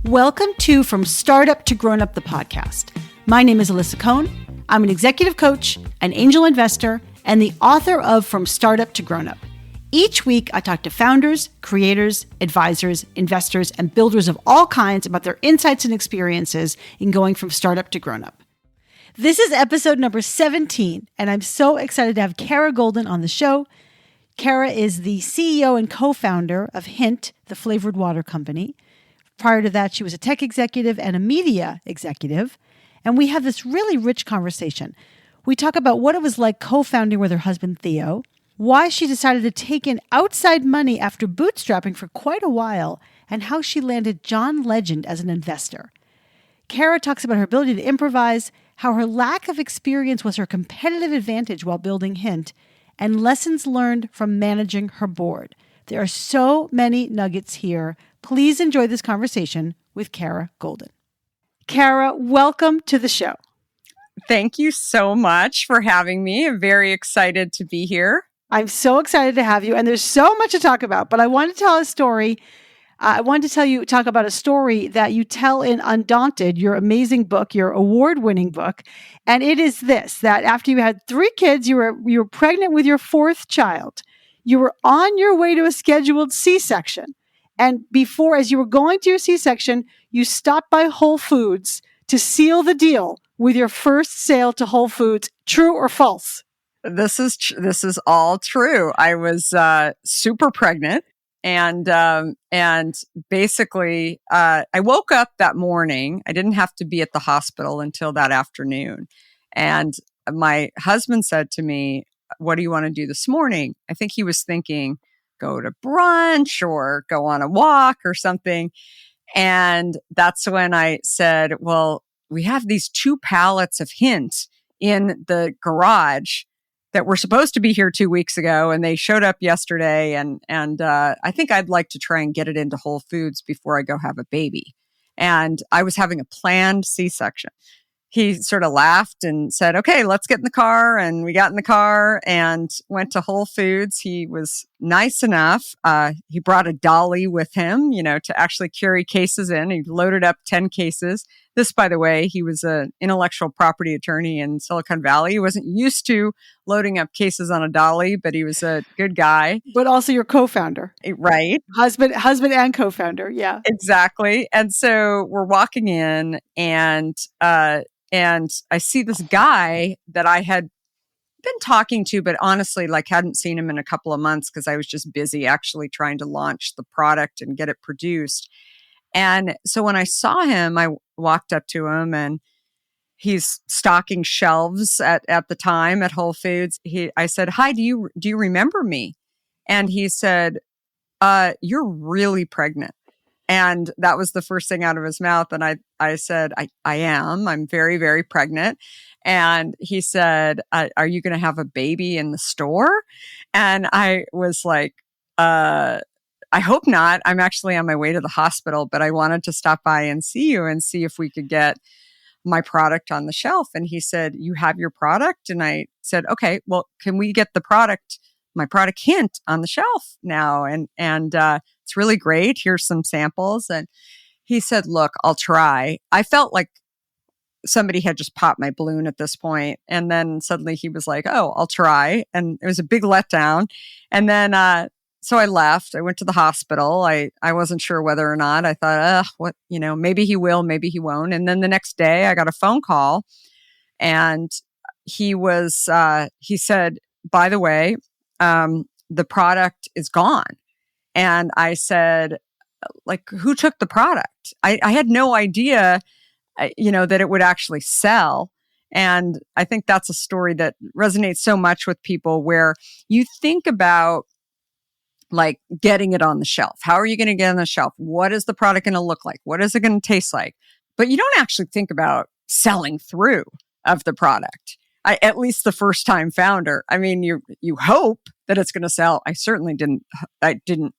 Welcome to From Startup to Grown Up, the podcast. My name is Alisa Cohn. I'm an executive coach, an angel investor, and the author of From Startup to Grown Up. Each week, I talk to founders, creators, advisors, investors, and builders of all kinds about their insights and experiences in going from startup to grown up. This is episode number 17, and I'm so excited to have Kara Goldin on the show. Kara is the CEO and co-founder of Hint, the flavored water company. Prior to that, she was a tech executive and a media executive. And we have this really rich conversation. We talk about what it was like co-founding with her husband, Theo, why she decided to take in outside money after bootstrapping for quite a while, and how she landed John Legend as an investor. Kara talks about her ability to improvise, how her lack of experience was her competitive advantage while building Hint, and lessons learned from managing her board. There are so many nuggets here. Please enjoy this conversation with Kara Goldin. Kara, welcome to the show. Thank you so much for having me. I'm very excited to be here. I'm so excited to have you. And there's so much to talk about, but I want to tell a story. I wanted to talk about a story that you tell in Undaunted, your amazing book, your award-winning book. And it is this, that after you had 3 kids, you were pregnant with your 4th child. You were on your way to a scheduled C-section. And before, as you were going to your C-section, you stopped by Whole Foods to seal the deal with your first sale to Whole Foods. True or false? This is all true. I was super pregnant, and basically, I woke up that morning. I didn't have to be at the hospital until that afternoon, and my husband said to me, "What do you want to do this morning?" I think he was thinking, go to brunch or go on a walk or something. And that's when I said, well, we have these 2 pallets of Hint in the garage that were supposed to be here 2 weeks ago, and they showed up yesterday. And I think I'd like to try and get it into Whole Foods before I go have a baby. And I was having a planned C-section. He sort of laughed and said, okay, let's get in the car. And we got in the car and went to Whole Foods. He was nice enough. He brought a dolly with him, to actually carry cases in. He loaded up 10 cases. This, by the way, he was an intellectual property attorney in Silicon Valley. He wasn't used to loading up cases on a dolly, but he was a good guy. But also your co-founder. Right. Husband and co-founder. Yeah. Exactly. And so we're walking in and I see this guy that I had been talking to, but honestly, hadn't seen him in a couple of months because I was just busy actually trying to launch the product and get it produced. And so when I saw him, I walked up to him, and he's stocking shelves at the time at Whole Foods. I said, "Hi, do you remember me?" And he said, "You're really pregnant." And that was the first thing out of his mouth. And I said, I am. I'm very, very pregnant. And he said, are you going to have a baby in the store? And I was like, I hope not. I'm actually on my way to the hospital, but I wanted to stop by and see you and see if we could get my product on the shelf. And he said, you have your product? And I said, okay, well, can we get my product Hint on the shelf now? And it's really great. Here's some samples. And he said, look, I'll try. I felt like somebody had just popped my balloon at this point. And then suddenly he was like, oh, I'll try. And it was a big letdown. And then, so I left. I went to the hospital. I wasn't sure whether or not. I thought, maybe he will, maybe he won't. And then the next day I got a phone call, and he said, by the way, the product is gone. And I said, who took the product? I had no idea, that it would actually sell. And I think that's a story that resonates so much with people, where you think about getting it on the shelf. How are you going to get on the shelf? What is the product going to look like? What is it going to taste like? But you don't actually think about selling through of the product. At least the first time founder. I mean, you hope that it's going to sell. I certainly didn't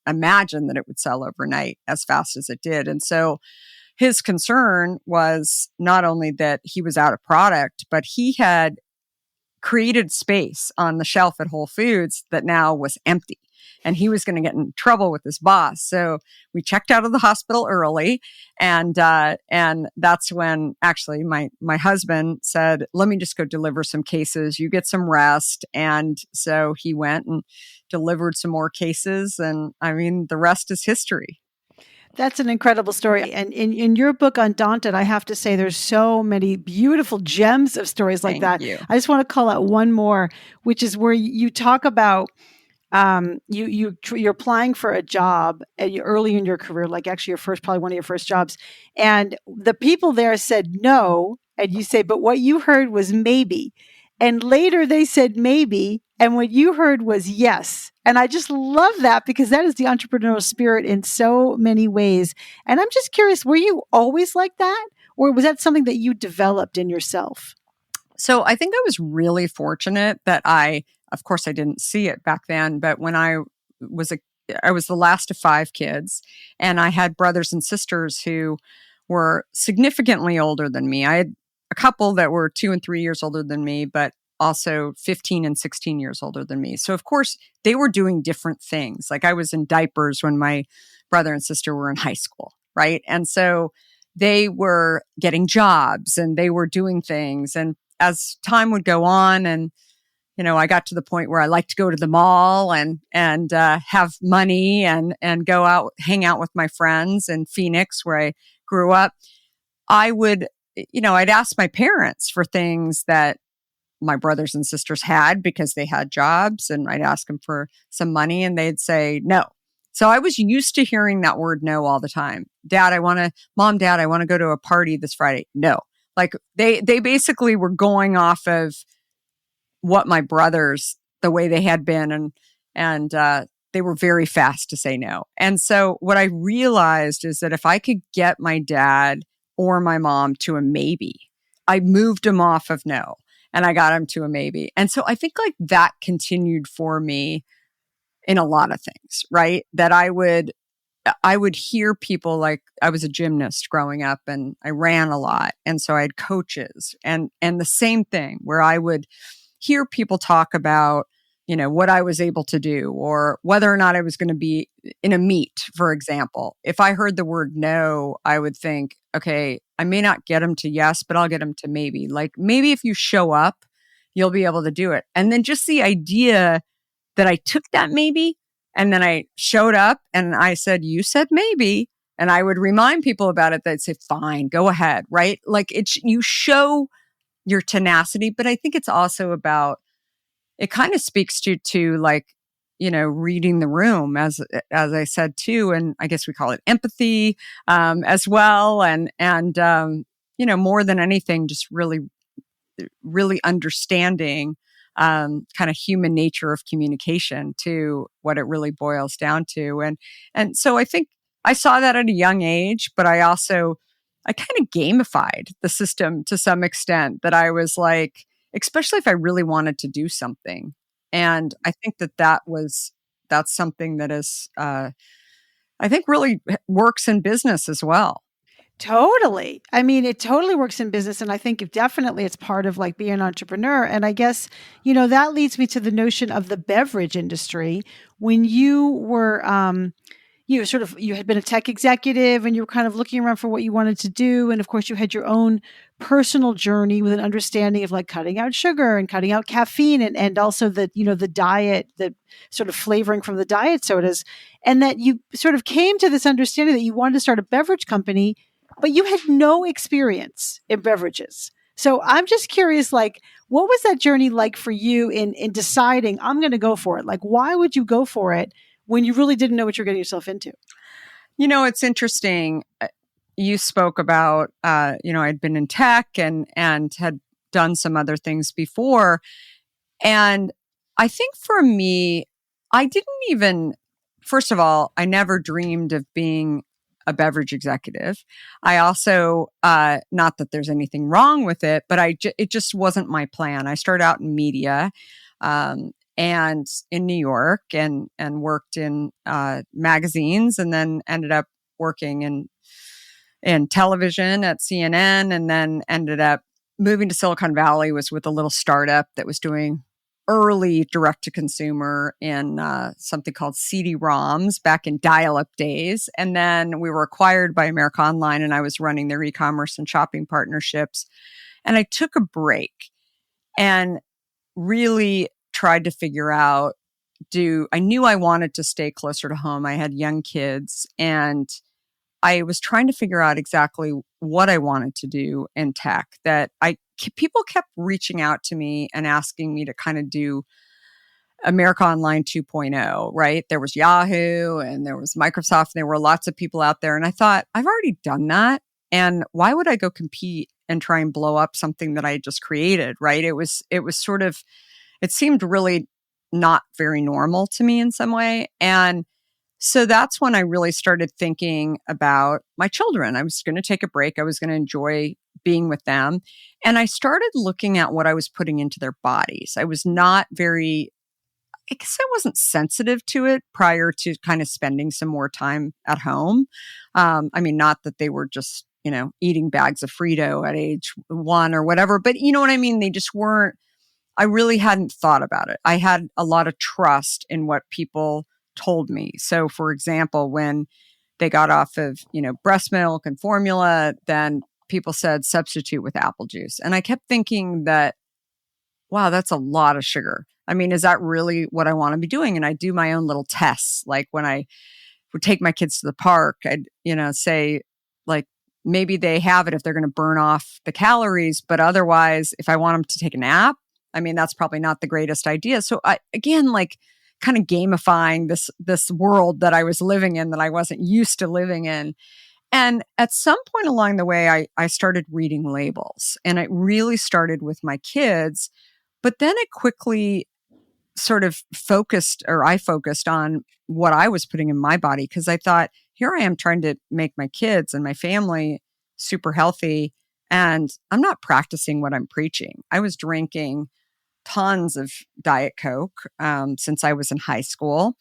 imagine that it would sell overnight as fast as it did. And so his concern was not only that he was out of product, but he had created space on the shelf at Whole Foods that now was empty. And he was going to get in trouble with his boss. So we checked out of the hospital early. And that's when actually my husband said, let me just go deliver some cases. You get some rest. And so he went and delivered some more cases. And I mean, the rest is history. That's an incredible story. And in your book, Undaunted, I have to say there's so many beautiful gems of stories like that. You. I just want to call out one more, which is where you talk about you're applying for a job early in your career, like actually probably one of your first jobs. And the people there said no. And you say, but what you heard was maybe. And later they said maybe. And what you heard was yes. And I just love that because that is the entrepreneurial spirit in so many ways. And I'm just curious, were you always like that? Or was that something that you developed in yourself? So I think I was really fortunate that of course, I didn't see it back then, but when I was the last of 5 kids, and I had brothers and sisters who were significantly older than me. I had a couple that were 2 and 3 years older than me, but also 15 and 16 years older than me. So of course, they were doing different things. Like I was in diapers when my brother and sister were in high school, right? And so they were getting jobs and they were doing things. And as time would go on, and I got to the point where I liked to go to the mall and have money and go out, hang out with my friends in Phoenix, where I grew up. I would, I'd ask my parents for things that my brothers and sisters had because they had jobs, and I'd ask them for some money and they'd say no. So I was used to hearing that word no all the time. Dad, Mom, Dad, I want to go to a party this Friday. No. Like they basically were going off of what my brothers, the way they had been, and they were very fast to say no. And so what I realized is that if I could get my dad or my mom to a maybe, I moved them off of no and I got them to a maybe. And so I think like that continued for me in a lot of things, right? That I would hear people, like I was a gymnast growing up and I ran a lot. And so I had coaches and the same thing where I would hear people talk about, what I was able to do or whether or not I was going to be in a meet, for example. If I heard the word no, I would think, okay, I may not get them to yes, but I'll get them to maybe. Like maybe if you show up, you'll be able to do it. And then just the idea that I took that maybe and then I showed up and I said, you said maybe. And I would remind people about it. They'd say, fine, go ahead. Right. Like you show your tenacity, but I think it's also about, it kind of speaks to like, reading the room as I said too. And I guess we call it empathy, as well. And more than anything, just really, really understanding, kind of human nature of communication to what it really boils down to. And so I think I saw that at a young age, but I kind of gamified the system to some extent, that I was like, especially if I really wanted to do something. And I think that's something that is, I think really works in business as well. Totally. I mean, it totally works in business. And I think definitely it's part of like being an entrepreneur. And I guess, that leads me to the notion of the beverage industry. When you were, you had been a tech executive and you were kind of looking around for what you wanted to do. And of course you had your own personal journey with an understanding of like cutting out sugar and cutting out caffeine and also the diet, the sort of flavoring from the diet sodas. And that you sort of came to this understanding that you wanted to start a beverage company, but you had no experience in beverages. So I'm just curious, like, what was that journey like for you in deciding I'm going to go for it? Like, why would you go for it when you really didn't know what you're getting yourself into? It's interesting. You spoke about, I'd been in tech and had done some other things before. And I think for me, first of all, I never dreamed of being a beverage executive. I also, not that there's anything wrong with it, but it just wasn't my plan. I started out in media, and in New York and worked in, magazines, and then ended up working in television at CNN, and then ended up moving to Silicon Valley was with a little startup that was doing early direct to consumer in something called CD-ROMs back in dial-up days. And then we were acquired by America Online, and I was running their e-commerce and shopping partnerships. And I took a break and really tried to figure out, I knew I wanted to stay closer to home. I had young kids, and I was trying to figure out exactly what I wanted to do in tech. People kept reaching out to me and asking me to kind of do America Online 2.0, right? There was Yahoo and there was Microsoft, and there were lots of people out there. And I thought, I've already done that. And why would I go compete and try and blow up something that I had just created, right? It was sort of, it seemed really not very normal to me in some way. And so that's when I really started thinking about my children. I was going to take a break. I was going to enjoy being with them. And I started looking at what I was putting into their bodies. I was not very, I guess I wasn't sensitive to it prior to kind of spending some more time at home. I mean, not that they were just, eating bags of Frito at age 1 or whatever, but you know what I mean? They just weren't, I really hadn't thought about it. I had a lot of trust in what people told me. So for example, when they got off of, breast milk and formula, then people said substitute with apple juice. And I kept thinking that, wow, that's a lot of sugar. I mean, is that really what I want to be doing? And I do my own little tests. Like when I would take my kids to the park, I'd, say like, maybe they have it if they're going to burn off the calories, but otherwise, if I want them to take a nap, I mean, that's probably not the greatest idea. So again, like kind of gamifying this world that I was living in that I wasn't used to living in. And at some point along the way, I started reading labels, and it really started with my kids, but then it quickly sort of I focused on what I was putting in my body, because I thought, here I am trying to make my kids and my family super healthy, and I'm not practicing what I'm preaching. I was drinking tons of Diet Coke since I was in high school.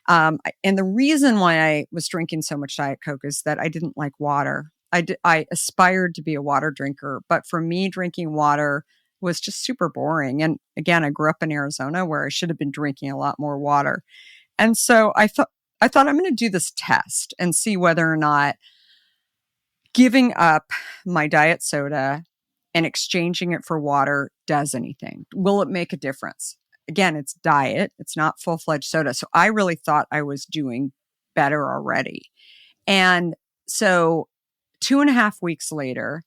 And the reason why I was drinking so much Diet Coke is that I didn't like water. I aspired to be a water drinker, but for me, drinking water was just super boring. And again, I grew up in Arizona where I should have been drinking a lot more water. And so I thought I'm going to do this test and see whether or not giving up my diet soda and exchanging it for water does anything. Will it make a difference? Again, it's diet. It's not full-fledged soda. So I really thought I was doing better already. And so 2.5 weeks later,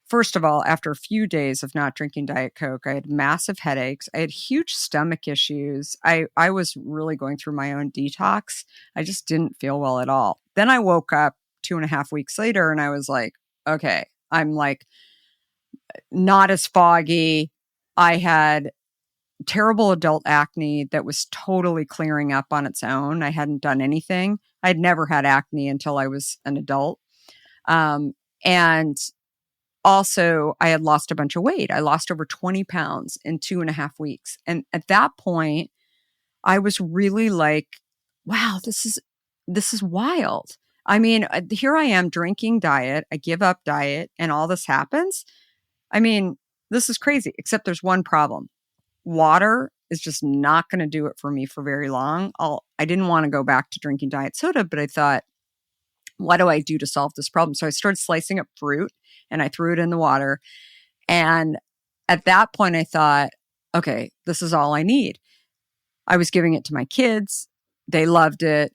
first of all, after a few days of not drinking Diet Coke, I had massive headaches. I had huge stomach issues. I was really going through my own detox. I just didn't feel well at all. Then I woke up 2.5 weeks later and I was like, okay, I'm like not as foggy. I had terrible adult acne that was totally clearing up on its own. I hadn't done anything. I'd never had acne until I was an adult. And also, I had lost a bunch of weight. I lost over 20 pounds in 2.5 weeks. And at that point, I was really like, wow, this is wild. I mean, here I am drinking diet. I give up diet and all this happens. I mean, this is crazy, except there's one problem. Water is just not going to do it for me for very long. I didn't want to go back to drinking diet soda, but I thought, what do I do to solve this problem? So I started slicing up fruit and I threw it in the water. And at that point, I thought, okay, this is all I need. I was giving it to my kids. They loved it.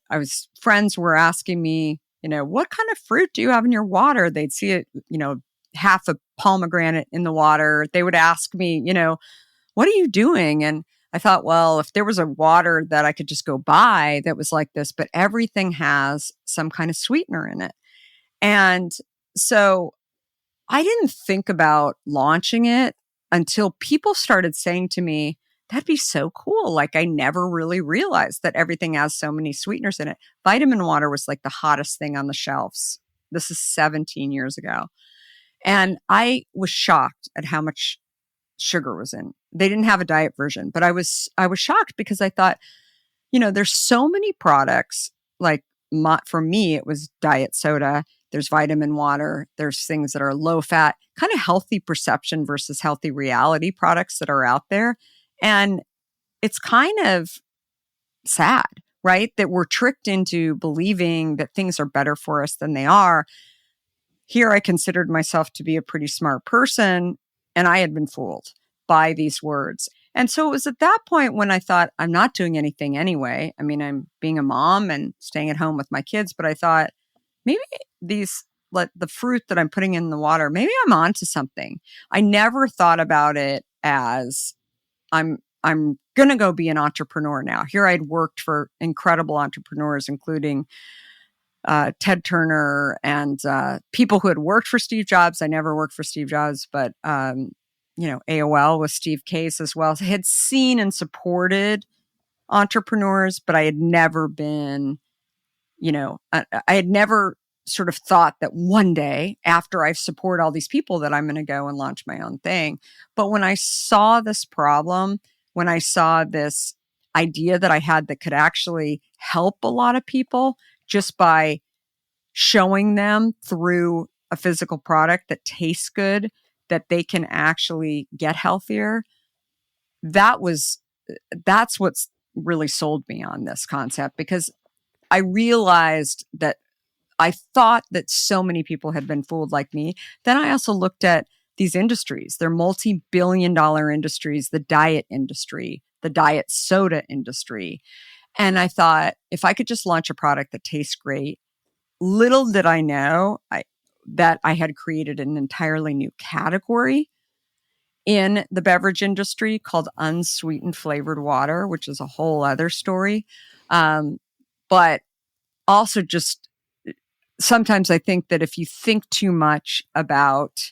Friends were asking me, what kind of fruit do you have in your water? They'd see it, half a pomegranate in the water. They would ask me, what are you doing? And I thought, well, if there was a water that I could just go buy that was like this, but everything has some kind of sweetener in it. And so I didn't think about launching it until people started saying to me, that'd be so cool. Like I never really realized that everything has so many sweeteners in it. Vitamin water was like the hottest thing on the shelves. This is 17 years ago. And I was shocked at how much sugar was in. They didn't have a diet version, but I was shocked because I thought, there's so many products. Like for me, it was diet soda, There's vitamin water. There's things that are low fat, kind of healthy perception versus healthy reality products that are out there. And it's kind of sad, right? That we're tricked into believing that things are better for us than they are. Here, I considered myself to be a pretty smart person, and I had been fooled by these words. And so it was at that point when I thought, I'm not doing anything anyway. I mean, I'm being a mom and staying at home with my kids, but I thought maybe the fruit that I'm putting in the water, maybe I'm onto something. I never thought about it as I'm going to go be an entrepreneur now. Here I'd worked for incredible entrepreneurs, including Ted Turner and people who had worked for Steve Jobs. I never worked for Steve Jobs, but AOL with Steve Case as well. So I had seen and supported entrepreneurs, but I had never been, I had never sort of thought that one day after I support all these people that I'm going to go and launch my own thing. But when I saw this problem, when I saw this idea that I had that could actually help a lot of people just by showing them through a physical product that tastes good, that they can actually get healthier, that's what's really sold me on this concept, because I realized that I thought that so many people had been fooled like me. Then I also looked at these industries. They're multi-billion-dollar industries, the diet industry, the diet soda industry. And I thought, if I could just launch a product that tastes great, little did I know that I had created an entirely new category in the beverage industry called unsweetened flavored water, which is a whole other story. But also just sometimes I think that if you think too much about,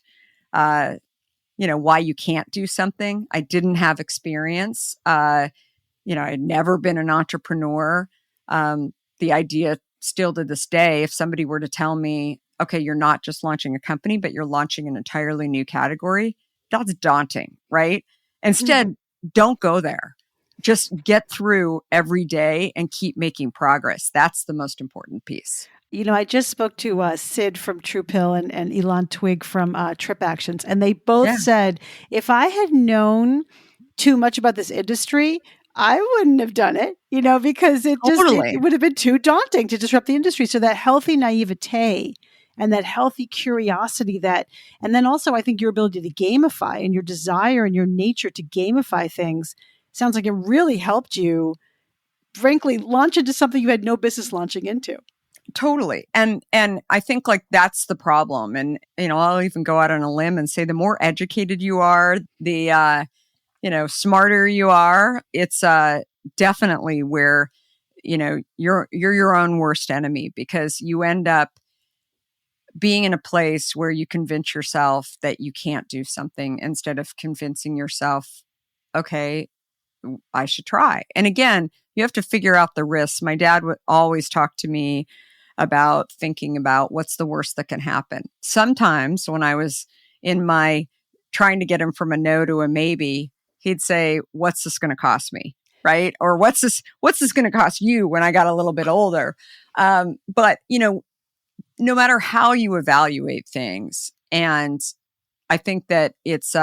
why you can't do something, I didn't have experience. I had never been an entrepreneur. The idea still to this day, if somebody were to tell me, okay, you're not just launching a company, but you're launching an entirely new category, that's daunting, right? Instead, don't go there. Just get through every day and keep making progress. That's the most important piece. I just spoke to Sid from True Pill and Elon Twig from Trip Actions, and they both said, if I had known too much about this industry, I wouldn't have done it, because it would have been too daunting to disrupt the industry. So that healthy naivete and that healthy curiosity and then also I think your ability to gamify and your desire and your nature to gamify things sounds like it really helped you, frankly, launch into something you had no business launching into. Totally. And I think that's the problem. And, I'll even go out on a limb and say the more educated you are, the, smarter you are, it's definitely where, you're your own worst enemy, because you end up being in a place where you convince yourself that you can't do something instead of convincing yourself, okay, I should try. And again, you have to figure out the risks. My dad would always talk to me about thinking about what's the worst that can happen. Sometimes when I was in my trying to get him from a no to a maybe, he'd say, what's this going to cost me? Right? Or what's this going to cost you when I got a little bit older? But, no matter how you evaluate things, and I think that it's,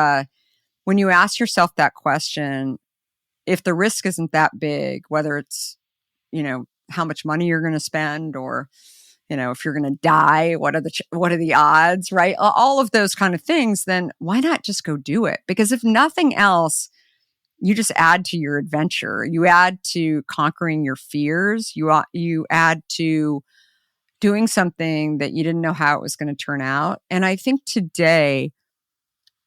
when you ask yourself that question, if the risk isn't that big, whether it's, how much money you're going to spend, or, if you're going to die, what are the odds, right? All of those kind of things, then why not just go do it? Because if nothing else, you just add to your adventure. You add to conquering your fears. You add to doing something that you didn't know how it was going to turn out. And I think today,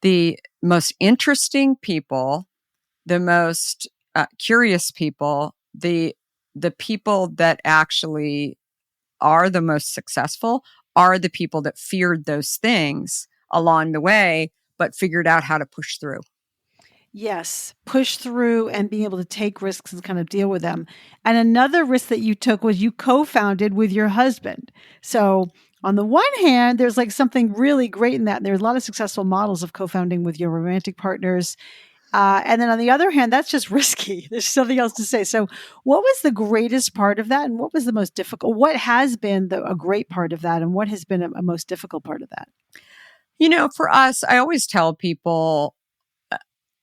the most interesting people, the most curious people, the people that actually are the most successful are the people that feared those things along the way, but figured out how to push through. Yes, push through and being able to take risks and kind of deal with them. And another risk that you took was you co-founded with your husband. So on the one hand, there's something really great in that. There's a lot of successful models of co-founding with your romantic partners. And then on the other hand, that's just risky. There's something else to say. So, what was the greatest part of that, and what was the most difficult? What has been a great part of that, and what has been a most difficult part of that? For us, I always tell people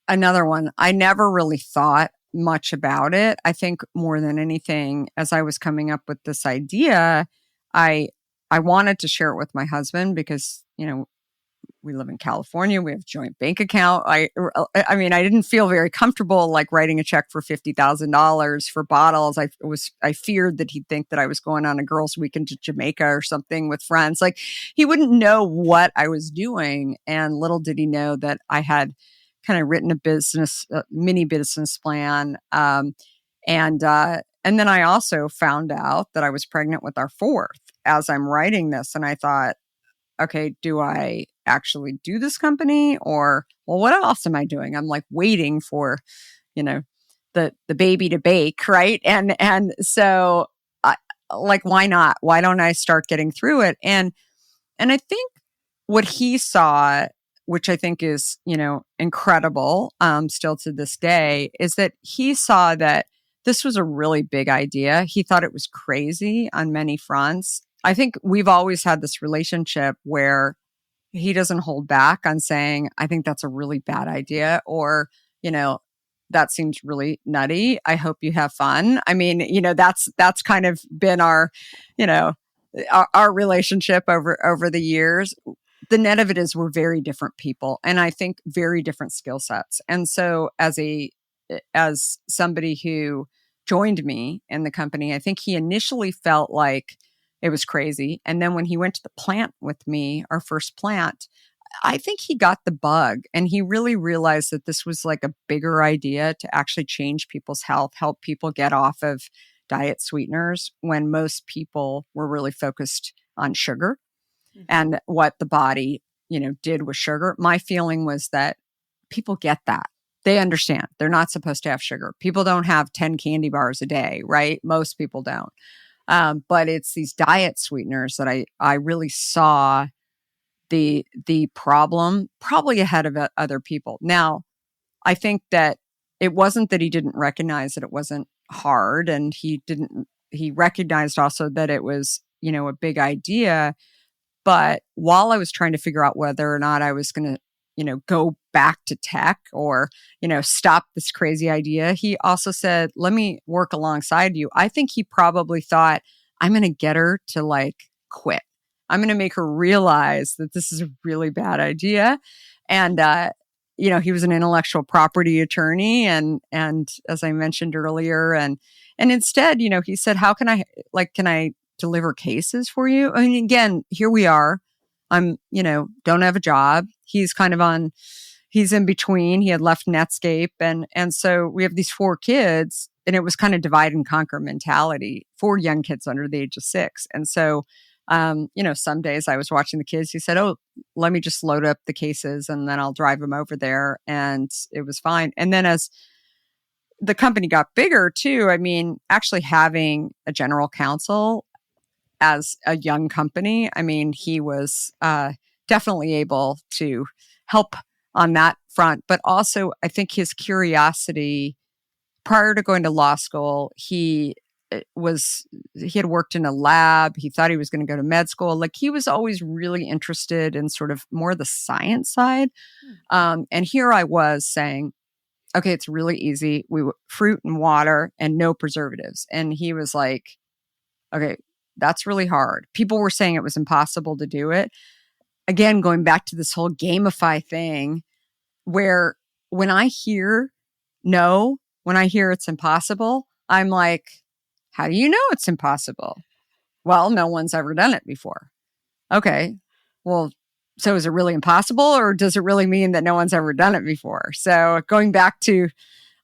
another one. I never really thought much about it. I think more than anything, as I was coming up with this idea, I I wanted to share it with my husband because we live in California. We have a joint bank account. I mean, I didn't feel very comfortable like writing a check for $50,000 for bottles. I feared that he'd think that I was going on a girls' weekend to Jamaica or something with friends. Like he wouldn't know what I was doing, and little did he know that I had kind of written a mini business plan. And then I also found out that I was pregnant with our fourth as I'm writing this, and I thought, okay, do I actually do this company, or, well, what else am I doing? I'm like waiting for, the baby to bake. Right. And so why not? Why don't I start getting through it? And I think what he saw, which I think is, incredible, still to this day, is that he saw that this was a really big idea. He thought it was crazy on many fronts. I think we've always had this relationship where he doesn't hold back on saying, I think that's a really bad idea, or, that seems really nutty. I hope you have fun. I mean, that's kind of been our, our relationship over the years. The net of it is we're very different people, and I think very different skill sets. And so as somebody who joined me in the company, I think he initially felt like it was crazy. And then when he went to the plant with me, our first plant, I think he got the bug, and he really realized that this was like a bigger idea to actually change people's health, help people get off of diet sweeteners when most people were really focused on sugar and what the body, did with sugar. My feeling was that people get that. They understand they're not supposed to have sugar. People don't have 10 candy bars a day, right? Most people don't. But it's these diet sweeteners that I really saw the problem probably ahead of other people. Now, I think that it wasn't that he didn't recognize that it wasn't hard, and he recognized also that it was, a big idea. But while I was trying to figure out whether or not I was going to, go back to tech or, stop this crazy idea, he also said, let me work alongside you. I think he probably thought, I'm going to get her to like quit. I'm going to make her realize that this is a really bad idea. And, he was an intellectual property attorney. And as I mentioned earlier, and instead, he said, how can I deliver cases for you? I mean, again, here we are. I'm, don't have a job. He's in between. He had left Netscape. And so we have these 4 kids, and it was kind of divide and conquer mentality, 4 young kids under the age of 6. And so, some days I was watching the kids. He said, oh, let me just load up the cases and then I'll drive them over there. And it was fine. And then as the company got bigger too, I mean, actually having a general counsel as a young company, I mean, he was definitely able to help on that front. But also, I think his curiosity prior to going to law school, he had worked in a lab. He thought he was going to go to med school. Like he was always really interested in sort of more the science side. And here I was saying, okay, it's really easy. Fruit and water and no preservatives. And he was like, okay, that's really hard. People were saying it was impossible to do it. Again, going back to this whole gamify thing, where when I hear it's impossible, I'm like, how do you know it's impossible? Well, no one's ever done it before. Okay, well, so is it really impossible, or does it really mean that no one's ever done it before? So going back to,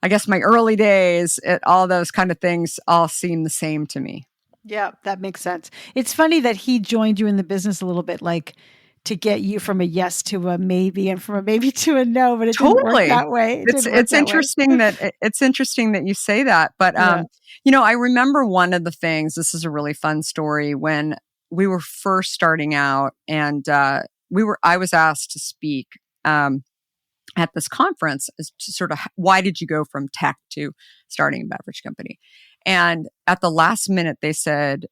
I guess, my early days, all those kind of things all seem the same to me. Yeah, that makes sense. It's funny that he joined you in the business a little bit like to get you from a yes to a maybe and from a maybe to a no, but it didn't work that way. It's interesting that you say that. But, I remember one of the things, this is a really fun story, when we were first starting out and I was asked to speak at this conference is to sort of, why did you go from tech to starting a beverage company? And at the last minute, they said,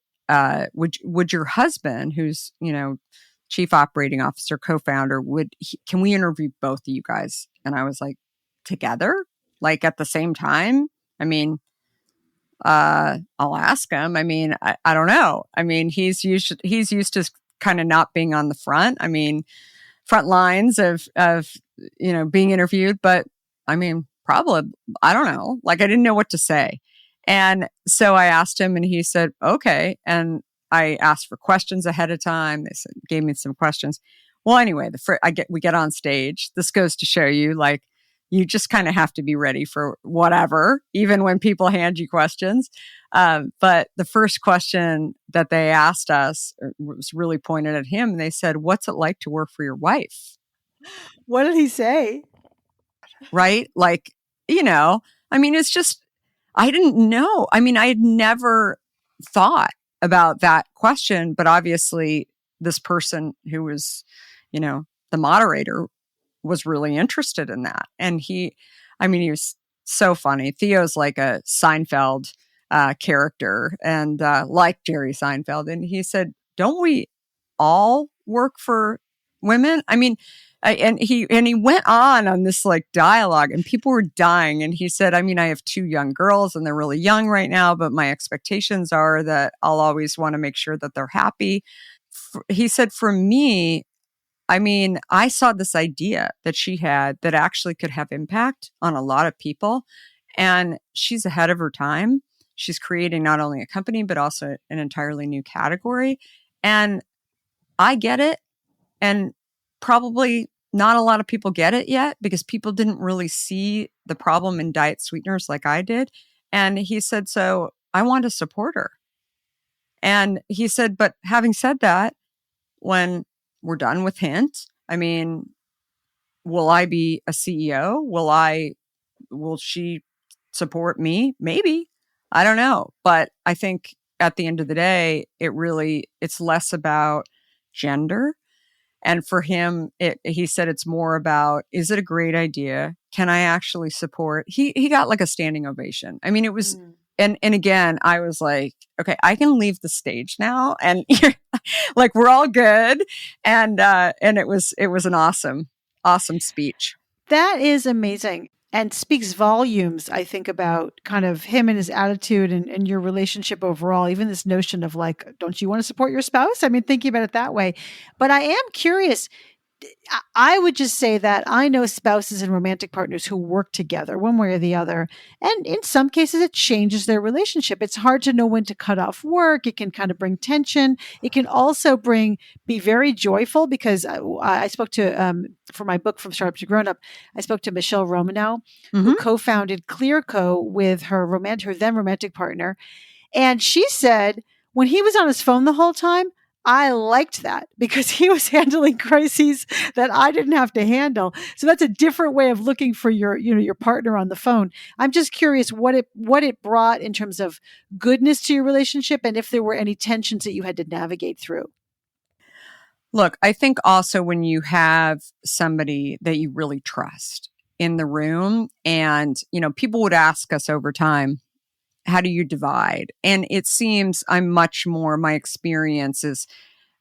would your husband, who's, chief operating officer, co-founder, can we interview both of you guys? And I was like, together? Like at the same time? I mean, I'll ask him. I mean, I don't know. I mean, he's used to kind of not being on the front lines of being interviewed, but I mean, probably, I don't know. Like I didn't know what to say. And so I asked him and he said, okay. And I asked for questions ahead of time. They gave me some questions. Well, anyway, we get on stage. This goes to show you, like, you just kind of have to be ready for whatever, even when people hand you questions. But the first question that they asked us was really pointed at him. They said, "What's it like to work for your wife?" What did he say? Right? Like, I mean, it's just, I didn't know. I mean, I had never thought about that question, but obviously this person who was, the moderator was really interested in that. And he was so funny. Theo's like a Seinfeld character and like Jerry Seinfeld. And he said, don't we all work for women? I mean, and he went on this like dialogue and people were dying. And he said, I mean, I have 2 young girls and they're really young right now, but my expectations are that I'll always want to make sure that they're happy. He said, for me, I mean, I saw this idea that she had that actually could have impact on a lot of people. And she's ahead of her time. She's creating not only a company, but also an entirely new category. And I get it. And probably not a lot of people get it yet because people didn't really see the problem in diet sweeteners like I did. And he said, so I want to support her. And he said, but having said that, when we're done with Hint, I mean, will I be a CEO? Will she support me? Maybe. I don't know. But I think at the end of the day, it's less about gender. And for him, he said it's more about, is it a great idea? Can I actually support? He got like a standing ovation. I mean, it was, and again, I was like, okay, I can leave the stage now. And like, we're all good. And it was an awesome speech. That is amazing and speaks volumes, I think, about kind of him and his attitude and your relationship overall. Even this notion of like, don't you want to support your spouse? I mean, thinking about it that way. But I am curious. I would just say that I know spouses and romantic partners who work together one way or the other. And in some cases, it changes their relationship. It's hard to know when to cut off work. It can kind of bring tension. It can also be very joyful because I spoke to, for my book From Startup to Grown Up, I spoke to Michelle Romanow, who co-founded Clearco with her then romantic partner. And she said, when he was on his phone the whole time, I liked that because he was handling crises that I didn't have to handle. So that's a different way of looking for your partner on the phone. I'm just curious what it brought in terms of goodness to your relationship and if there were any tensions that you had to navigate through. Look, I think also when you have somebody that you really trust in the room and, people would ask us over time, how do you divide? And it seems my experience is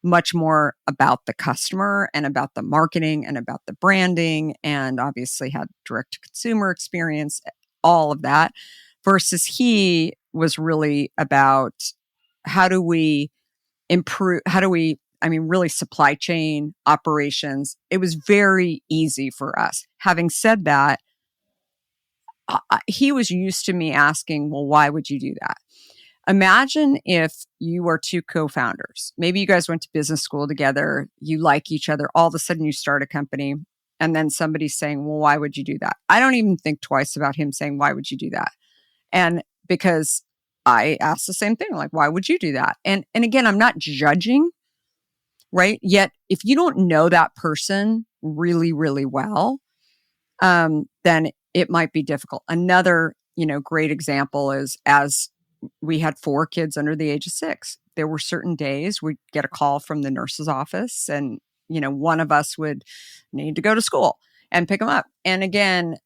much more about the customer and about the marketing and about the branding and obviously had direct to consumer experience, all of that, versus he was really about how do we improve, really supply chain operations. It was very easy for us. Having said that, he was used to me asking, well, why would you do that? Imagine if you are 2 co-founders. Maybe you guys went to business school together. You like each other. All of a sudden you start a company and then somebody's saying, well, why would you do that? I don't even think twice about him saying, why would you do that? And because I asked the same thing, like, why would you do that? And again, I'm not judging, right? Yet if you don't know that person really, really well, then it might be difficult. Another, great example is as we had 4 kids under the age of 6. There were certain days we'd get a call from the nurse's office and, one of us would need to go to school. and pick them up. And again,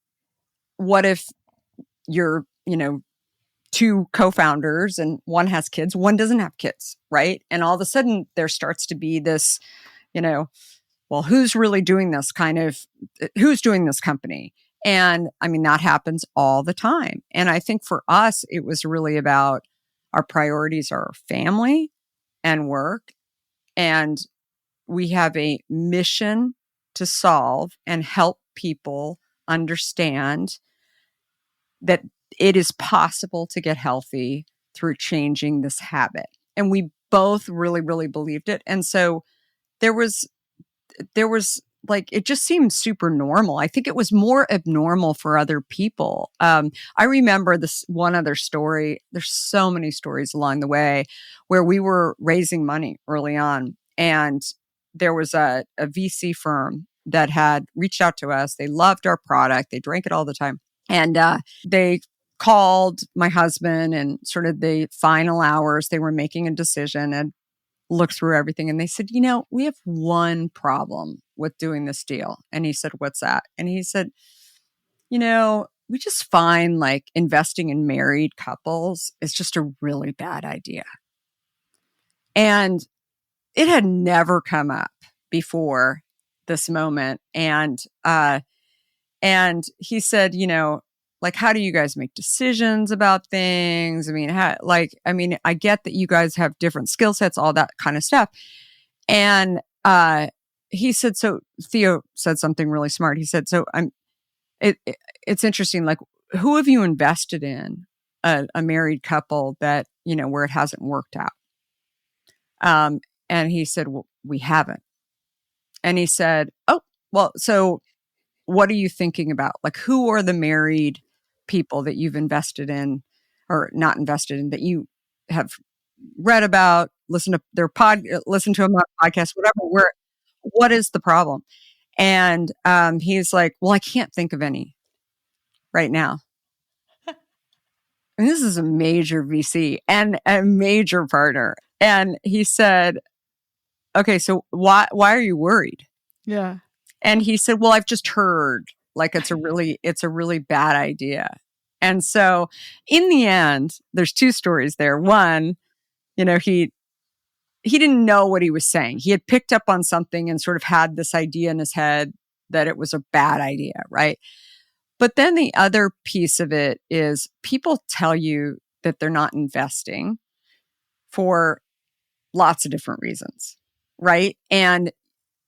what if you're, two co-founders and one has kids, one doesn't have kids, right? And all of a sudden there starts to be this, well, who's really doing this who's doing this company? And I mean, that happens all the time. And I think for us, it was really about our priorities are family and work. And we have a mission to solve and help people understand that it is possible to get healthy through changing this habit. And we both really, really believed it. And so there was like, it just seemed super normal. I think it was more abnormal for other people. I remember this one other story. There's so many stories along the way where we were raising money early on. And there was a VC firm that had reached out to us. They loved our product. They drank it all the time. And they called my husband and sort of the final hours, they were making a decision and looked through everything. And they said, we have one problem with doing this deal. And he said, what's that? And he said, we just find like investing in married couples is just a really bad idea. And it had never come up before this moment. And he said, like, how do you guys make decisions about things? I mean, I get that you guys have different skill sets, all that kind of stuff. And he said, so Theo said something really smart. He said, so it's interesting. Like, who have you invested in a married couple that, where it hasn't worked out? And he said, well, we haven't. And he said, oh, well, so what are you thinking about? Like, who are the married people that you've invested in or not invested in that you have read about, listen to them on podcasts, whatever, what is the problem? And he's like, well, I can't think of any right now. And this is a major VC and a major partner. And he said, okay, so why are you worried? Yeah. And he said, well, I've just heard like it's a really bad idea. And so in the end, there's two stories there. One, he didn't know what he was saying. He had picked up on something and sort of had this idea in his head that it was a bad idea, right? But then the other piece of it is people tell you that they're not investing for lots of different reasons, right? And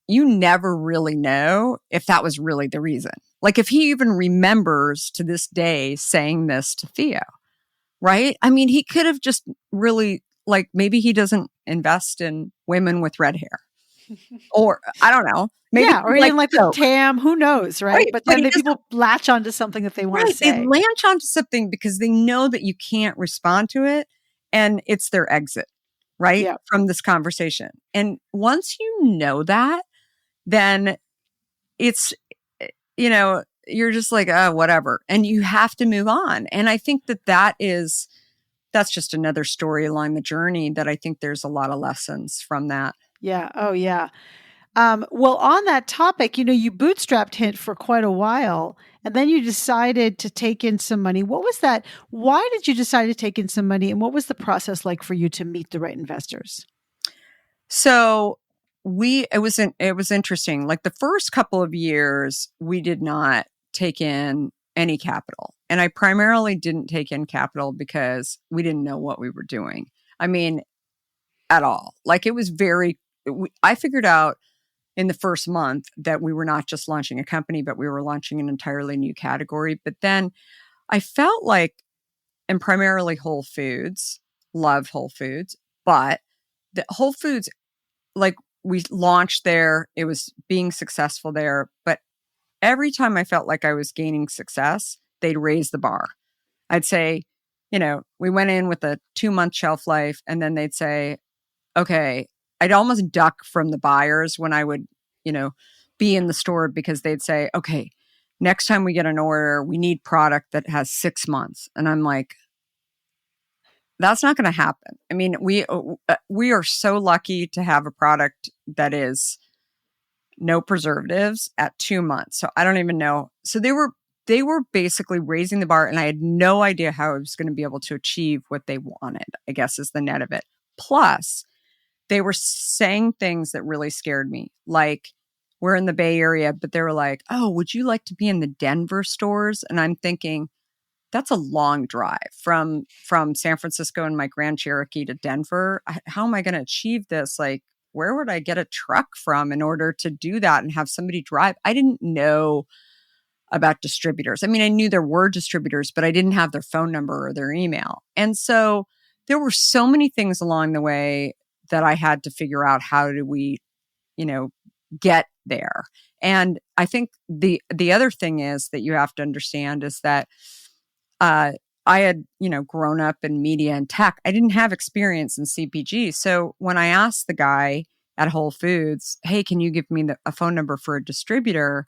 you never really know if that was really the reason. Like if he even remembers to this day saying this to Theo, right? I mean, he could have just really, like, maybe he doesn't invest in women with red hair. Or I don't know. Maybe or even like with Tam, who knows, right? But then people latch onto something that they want to say. They latch onto something because they know that you can't respond to it and it's their exit, right? From this conversation. And once you know that, then it's, you're just like, oh, whatever. And you have to move on. And I think that's just another story along the journey that I think there's a lot of lessons from that. Yeah. Oh, yeah. Well, on that topic, you bootstrapped Hint for quite a while, and then you decided to take in some money. What was that? Why did you decide to take in some money, and what was the process like for you to meet the right investors? So it was interesting. Like the first couple of years, we did not take in any capital. And I primarily didn't take in capital because we didn't know what we were doing. I mean, at all. Like it was I figured out in the first month that we were not just launching a company, but we were launching an entirely new category. But then I felt like, and primarily Whole Foods, love Whole Foods, but the Whole Foods, like we launched there, it was being successful there. But every time I felt like I was gaining success, they'd raise the bar. I'd say, we went in with a 2-month shelf life, and then they'd say, okay, I'd almost duck from the buyers when I would, be in the store because they'd say, okay, next time we get an order, we need product that has 6 months. And I'm like, that's not going to happen. I mean, we are so lucky to have a product that is no preservatives at 2 months. So I don't even know. So they were basically raising the bar, and I had no idea how I was going to be able to achieve what they wanted, I guess is the net of it. Plus, they were saying things that really scared me. Like, we're in the Bay Area, but they were like, "Oh, would you like to be in the Denver stores?" And I'm thinking, that's a long drive from San Francisco and my Grand Cherokee to Denver. How am I going to achieve this? Like, where would I get a truck from in order to do that and have somebody drive? I didn't know about distributors. I mean, I knew there were distributors, but I didn't have their phone number or their email. And so there were so many things along the way that I had to figure out, how do we, get there. And I think the other thing is that you have to understand is that I had, grown up in media and tech. I didn't have experience in CPG. So when I asked the guy at Whole Foods, "Hey, can you give me a phone number for a distributor?"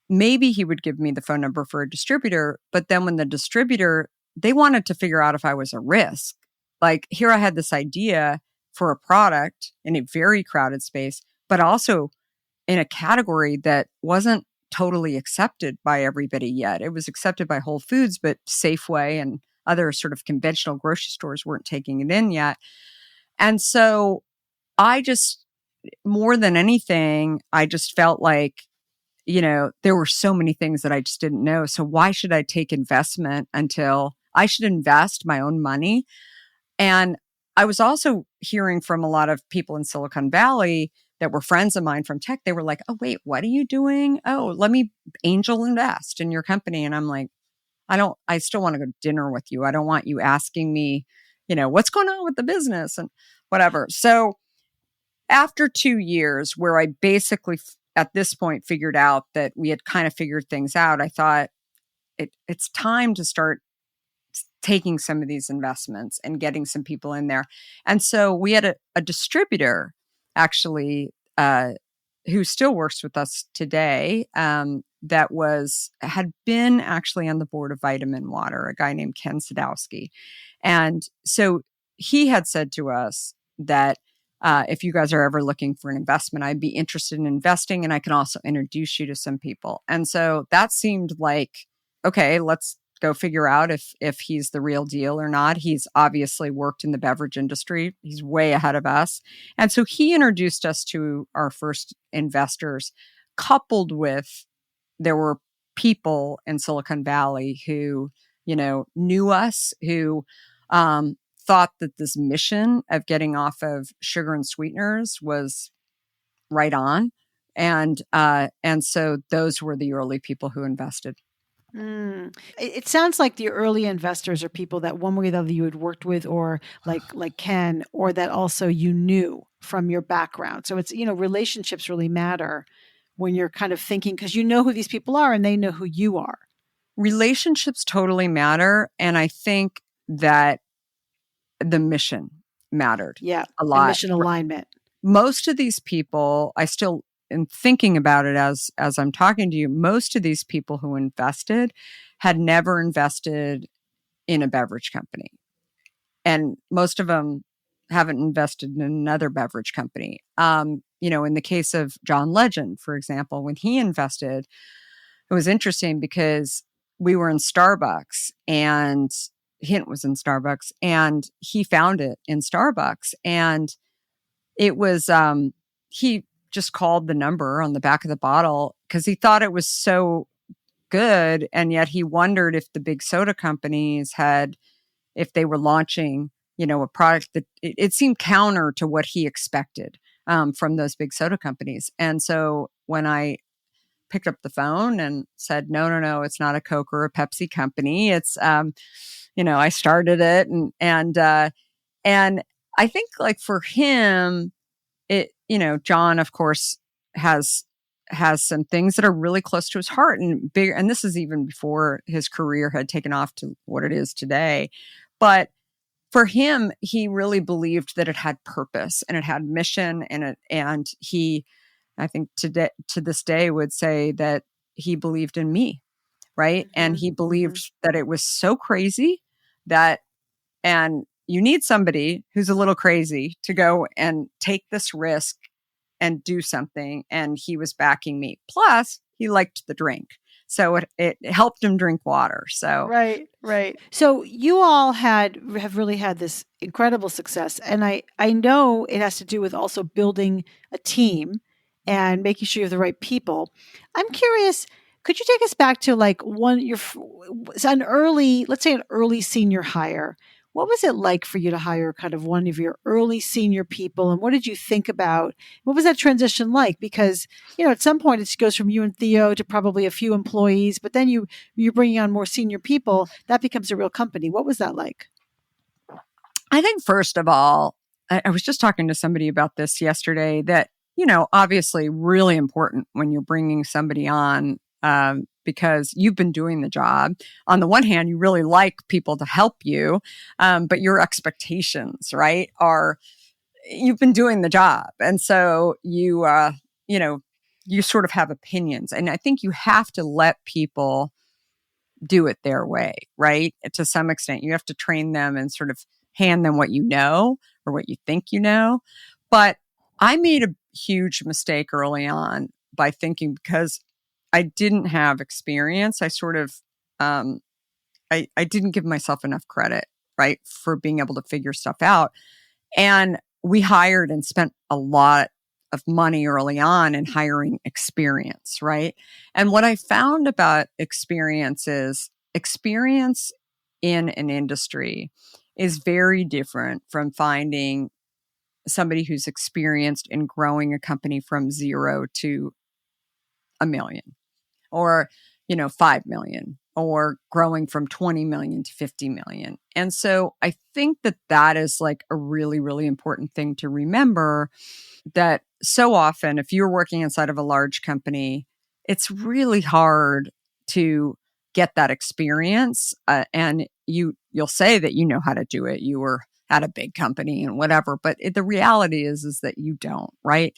Maybe he would give me the phone number for a distributor, but then when the distributor, they wanted to figure out if I was a risk. Like, here I had this idea for a product in a very crowded space, but also in a category that wasn't totally accepted by everybody yet. It was accepted by Whole Foods, but Safeway and other sort of conventional grocery stores weren't taking it in yet. And so I just, more than anything, I just felt like, there were so many things that I just didn't know. So why should I take investment until I should invest my own money? And I was also hearing from a lot of people in Silicon Valley that were friends of mine from tech. They were like, "Oh, wait, what are you doing? Oh, let me angel invest in your company." And I'm like, I still want to go to dinner with you. I don't want you asking me, what's going on with the business and whatever. So after 2 years, where I basically at this point figured out that we had kind of figured things out, I thought it's time to start taking some of these investments and getting some people in there. And so we had a distributor actually who still works with us today, that had been actually on the board of Vitamin Water, a guy named Ken Sadowski. And so he had said to us that if you guys are ever looking for an investment, I'd be interested in investing, and I can also introduce you to some people. And so that seemed like, okay, let's go figure out if he's the real deal or not. He's obviously worked in the beverage industry. He's way ahead of us. And so he introduced us to our first investors, coupled with, there were people in Silicon Valley who, knew us, who thought that this mission of getting off of sugar and sweeteners was right on. And so those were the early people who invested. It sounds like the early investors are people that one way or the other you had worked with, or like Ken, or that also you knew from your background. So it's, relationships really matter when you're kind of thinking, because you know who these people are and they know who you are. Relationships totally matter. And I think that the mission mattered a lot. And mission alignment. Most of these people, I still am thinking about it as I'm talking to you, most of these people who invested had never invested in a beverage company. And most of them haven't invested in another beverage company. In the case of John Legend, for example, when he invested, it was interesting because we were in Starbucks, and Hint was in Starbucks, and he found it in Starbucks. And it was, he just called the number on the back of the bottle because he thought it was so good. And yet he wondered if the big soda companies if they were launching, a product that it seemed counter to what he expected from those big soda companies. And so when I picked up the phone and said, no, it's not a Coke or a Pepsi company. It's, I started it. And I think, like, for him, John, of course, has some things that are really close to his heart and bigger. And this is even before his career had taken off to what it is today. But for him, he really believed that it had purpose and it had mission, and he, I think to this day, would say that he believed in me, right? Mm-hmm. And he believed that it was so crazy and you need somebody who's a little crazy to go and take this risk and do something. And he was backing me. Plus, he liked the drink. So it helped him drink water. So right, right. So you all have really had this incredible success, and I know it has to do with also building a team and making sure you have the right people. I'm curious. Could you take us back to like let's say an early senior hire? What was it like for you to hire kind of one of your early senior people, and what did you think about? What was that transition like? Because at some point it goes from you and Theo to probably a few employees, but then you're bringing on more senior people. That becomes a real company. What was that like? I think, first of all, I was just talking to somebody about this yesterday that, obviously really important when you're bringing somebody on, because you've been doing the job. On the one hand, you really like people to help you, but your expectations, right, are you've been doing the job. And so you sort of have opinions. And I think you have to let people do it their way, right? To some extent, you have to train them and sort of hand them what you know or what you think you know. But I made a huge mistake early on by thinking, because I didn't have experience, I sort of, I didn't give myself enough credit, right, for being able to figure stuff out. And we hired and spent a lot of money early on in hiring experience, right? And what I found about experience is experience in an industry is very different from finding somebody who's experienced in growing a company from 0 to a million, or 5 million, or growing from 20 million to 50 million. And so I think that is like a really, really important thing to remember, that so often if you're working inside of a large company, it's really hard to get that experience, and you'll say that you know how to do it, you were at a big company and whatever, but the reality is that you don't, right?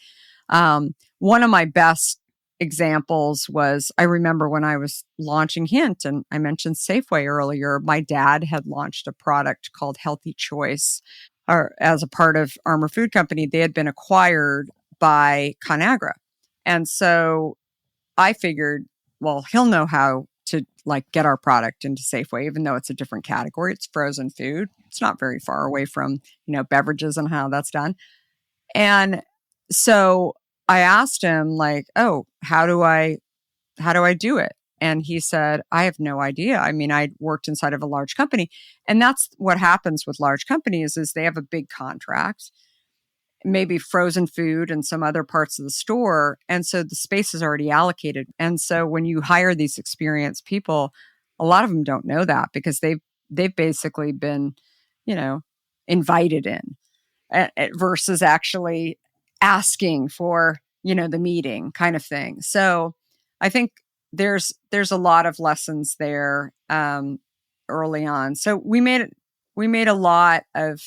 One of my best examples was, I remember when I was launching Hint, and I mentioned Safeway earlier, my dad had launched a product called Healthy Choice, or as a part of Armor Food Company. They had been acquired by ConAgra. And so I figured, well, he'll know how to like get our product into Safeway, even though it's a different category. It's frozen food. It's not very far away from, beverages and how that's done. And so I asked him, like, oh, how do I do it? And he said, I have no idea. I mean, I worked inside of a large company. And that's what happens with large companies, is they have a big contract, maybe frozen food and some other parts of the store. And so the space is already allocated. And so when you hire these experienced people, a lot of them don't know that, because they've basically been, invited in, versus actually asking for, the meeting kind of thing. So I think there's a lot of lessons there, early on. So we made a lot of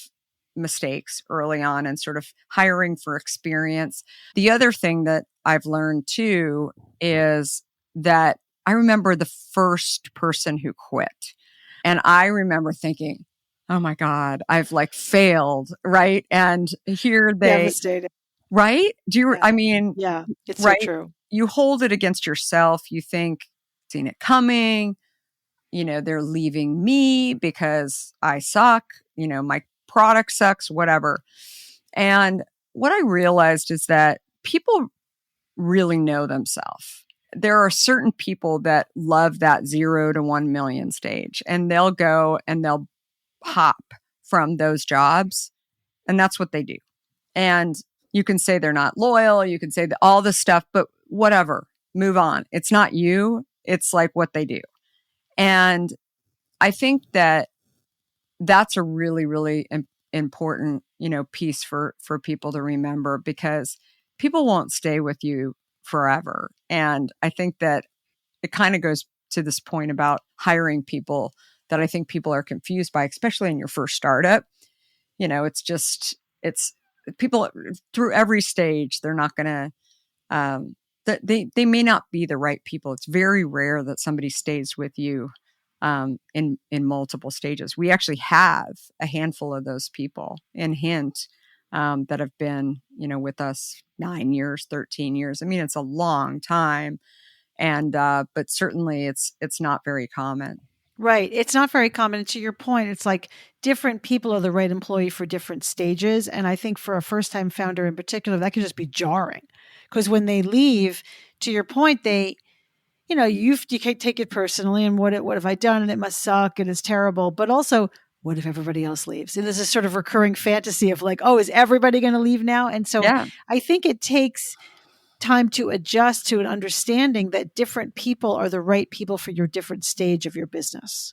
mistakes early on and sort of hiring for experience. The other thing that I've learned too is that I remember the first person who quit, and I remember thinking, oh my God, I've like failed, right? And here they, Devastating. right? Yeah. I mean, Yeah, it's so right? true. You hold it against yourself. You think, seen it coming, they're leaving me because I suck, my product sucks, whatever. And what I realized is that people really know themselves. There are certain people that love that 0 to 1 million stage, and they'll go and they'll hop from those jobs. And that's what they do. And you can say they're not loyal, you can say all this stuff, but whatever, move on. It's not you, it's like what they do. And I think that that's a really, really important, piece for people to remember, because people won't stay with you forever. And I think that it kind of goes to this point about hiring people that I think people are confused by, especially in your first startup. It's people through every stage, they're not going to, they may not be the right people. It's very rare that somebody stays with you in multiple stages. We actually have a handful of those people in Hint, that have been, with us 9 years, 13 years. I mean, it's a long time. And, but certainly it's not very common. Right. It's not very common. And to your point, it's like different people are the right employee for different stages. And I think for a first time founder in particular, that can just be jarring because when they leave, to your point, you can't take it personally. And what have I done? And it must suck and it's terrible. But also, what if everybody else leaves? And there's this sort of recurring fantasy of like, oh, is everybody going to leave now? And so Yeah. I think it takes time to adjust to an understanding that different people are the right people for your different stage of your business.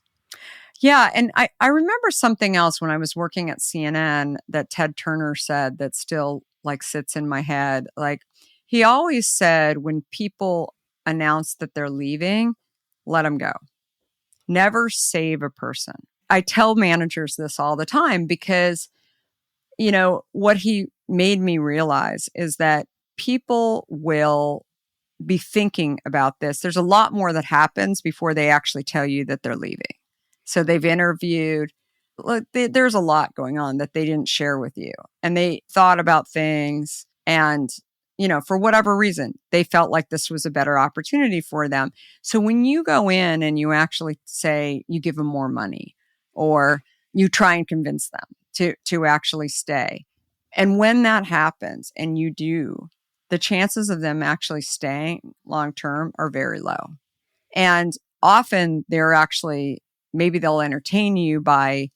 Yeah. And I remember something else when I was working at CNN that Ted Turner said that still like sits in my head. Like he always said, when people announce that they're leaving, let them go. Never save a person. I tell managers this all the time because, what he made me realize is that people will be thinking about this. There's a lot more that happens before they actually tell you that they're leaving. So they've interviewed. Look, there's a lot going on that they didn't share with you. And they thought about things and, for whatever reason, they felt like this was a better opportunity for them. So when you go in and you actually say you give them more money or you try and convince them to actually stay. And when that happens and you do, the chances of them actually staying long term are very low. And often maybe they'll entertain you by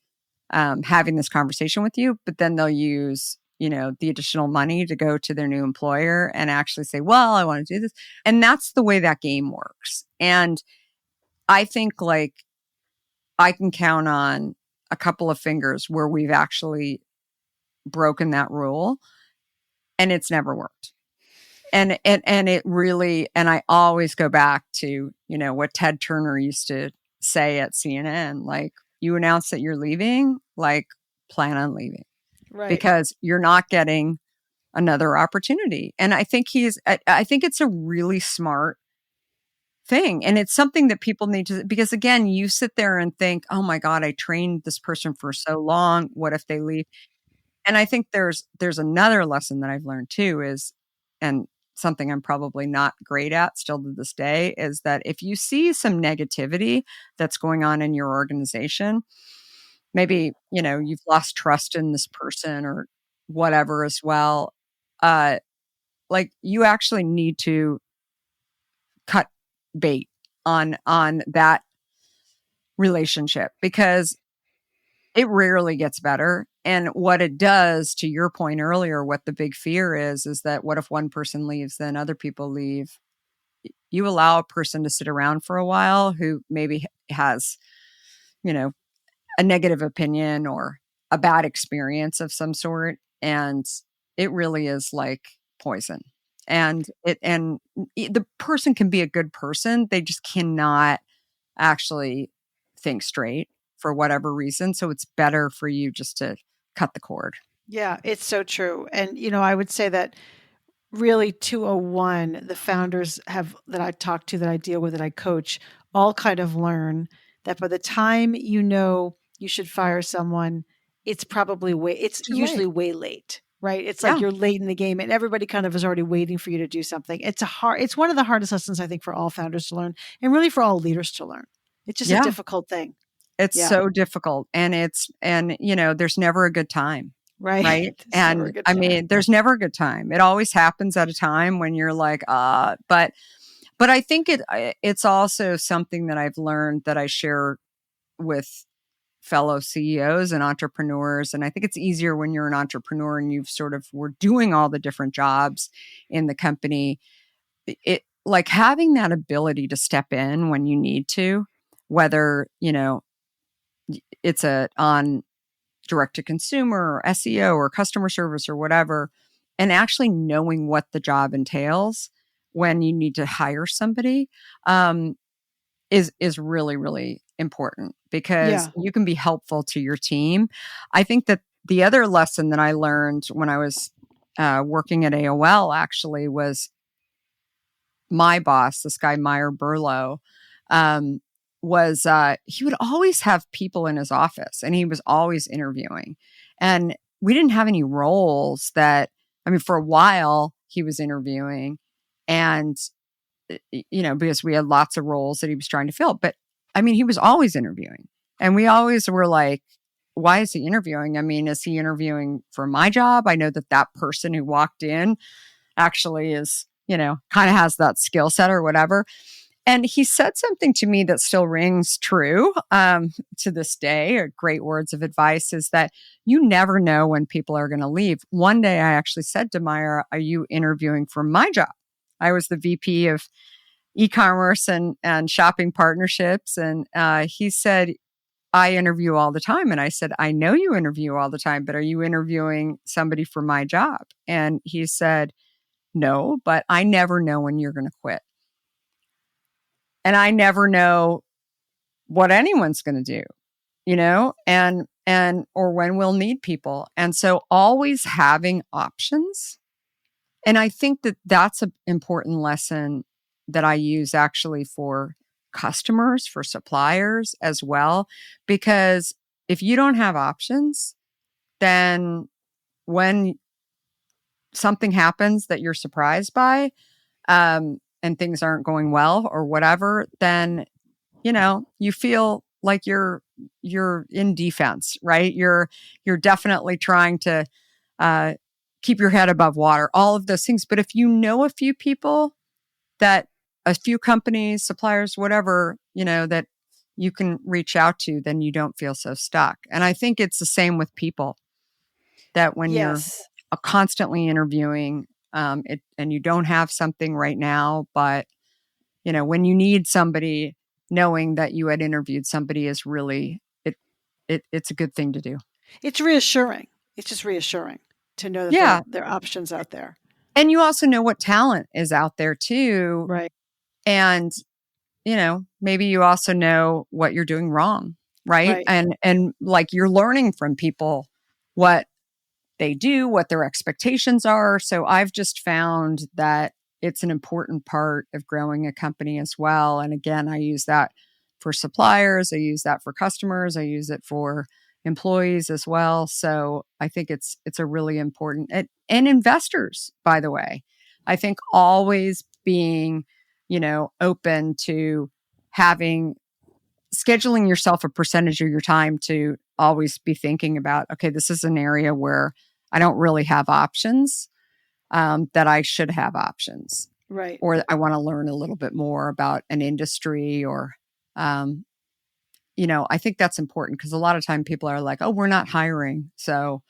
having this conversation with you, but then they'll use, the additional money to go to their new employer and actually say, well, I want to do this. And that's the way that game works. And I think like I can count on a couple of fingers where we've actually broken that rule and it's never worked. And it really, and I always go back to, what Ted Turner used to say at CNN, like you announce that you're leaving, like plan on leaving. Right. Because you're not getting another opportunity. And I think I think it's a really smart thing. And it's something that people need to, because again, you sit there and think, oh my God, I trained this person for so long. What if they leave? And I think there's another lesson that I've learned too is, and something I'm probably not great at still to this day, is that if you see some negativity that's going on in your organization, maybe, you've lost trust in this person or whatever as well, like you actually need to cut bait on that relationship because it rarely gets better. And what it does, to your point earlier, what the big fear is that what if one person leaves, then other people leave? You allow a person to sit around for a while who maybe has, a negative opinion or a bad experience of some sort. And it really is like poison. And the person can be a good person. They just cannot actually think straight for whatever reason. So it's better for you just to cut the cord. Yeah, it's so true. And, I would say that really 201, the founders that I talk to, that I deal with, that I coach, all kind of learn that by the time you should fire someone, it's Too usually late. way late, right? It's like Yeah. you're late in the game and everybody kind of is already waiting for you to do something. It's one of the hardest lessons I think for all founders to learn and really for all leaders to learn. It's just a Yeah. difficult thing. It's Yeah. so difficult. And there's never a good time. Right. Right. It's never a And good I time. mean, there's never a good time. It always happens at a time when you're like, but I think it's also something that I've learned that I share with fellow CEOs and entrepreneurs. And I think it's easier when you're an entrepreneur and we're doing all the different jobs in the company. It like having that ability to step in when you need to, whether, it's on direct to consumer or SEO or customer service or whatever, and actually knowing what the job entails when you need to hire somebody, is really, really important because Yeah. you can be helpful to your team. I think that the other lesson that I learned when I was working at AOL actually was my boss, this guy Meyer Burlow, he would always have people in his office and he was always interviewing. And we didn't have any roles that, I mean, for a while he was interviewing and, because we had lots of roles that he was trying to fill, but I mean, he was always interviewing and we always were like, why is he interviewing? I mean, is he interviewing for my job? I know that person who walked in actually is, kind of has that skill set or whatever. And he said something to me that still rings true to this day, or great words of advice, is that you never know when people are going to leave. One day I actually said to Meyer, are you interviewing for my job? I was the VP of e-commerce and shopping partnerships. And he said, I interview all the time. And I said, I know you interview all the time, but are you interviewing somebody for my job? And he said, no, but I never know when you're going to quit. And I never know what anyone's going to do, or when we'll need people. And so always having options. And I think that that's an important lesson that I use actually for customers, for suppliers as well, because if you don't have options, then when something happens that you're surprised by, and things aren't going well or whatever, then, you feel like you're in defense, right? You're definitely trying to keep your head above water, all of those things. But if you know a few people, that a few companies, suppliers, whatever, that you can reach out to, then you don't feel so stuck. And I think it's the same with people, that when you're constantly interviewing, and you don't have something right now, but when you need somebody, knowing that you had interviewed somebody is really, it's a good thing to do. It's reassuring. It's just reassuring to know that there are options out there. And you also know what talent is out there too. Right. And, maybe you also know what you're doing wrong. Right. And like you're learning from people what they do, what their expectations are. So I've just found that it's an important part of growing a company as well. And again, I use that for suppliers. I use that for customers. I use it for employees as well. So I think it's a really important, and investors, by the way, I think always being, open to scheduling yourself a percentage of your time to always be thinking about, okay, this is an area where I don't really have options, that I should have options. Right. Or I want to learn a little bit more about an industry or, I think that's important because a lot of time people are like, oh, we're not hiring. So,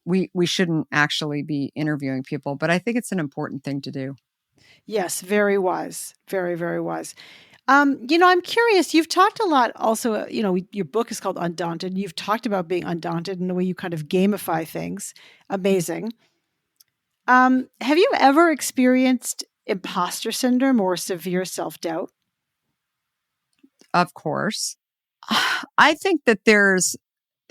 we shouldn't actually be interviewing people, but I think it's an important thing to do. Yes. Very wise. Very, very wise. I'm curious, you've talked a lot also, your book is called Undaunted. You've talked about being undaunted and the way you kind of gamify things. Amazing. Have you ever experienced imposter syndrome or severe self-doubt? Of course. I think that there's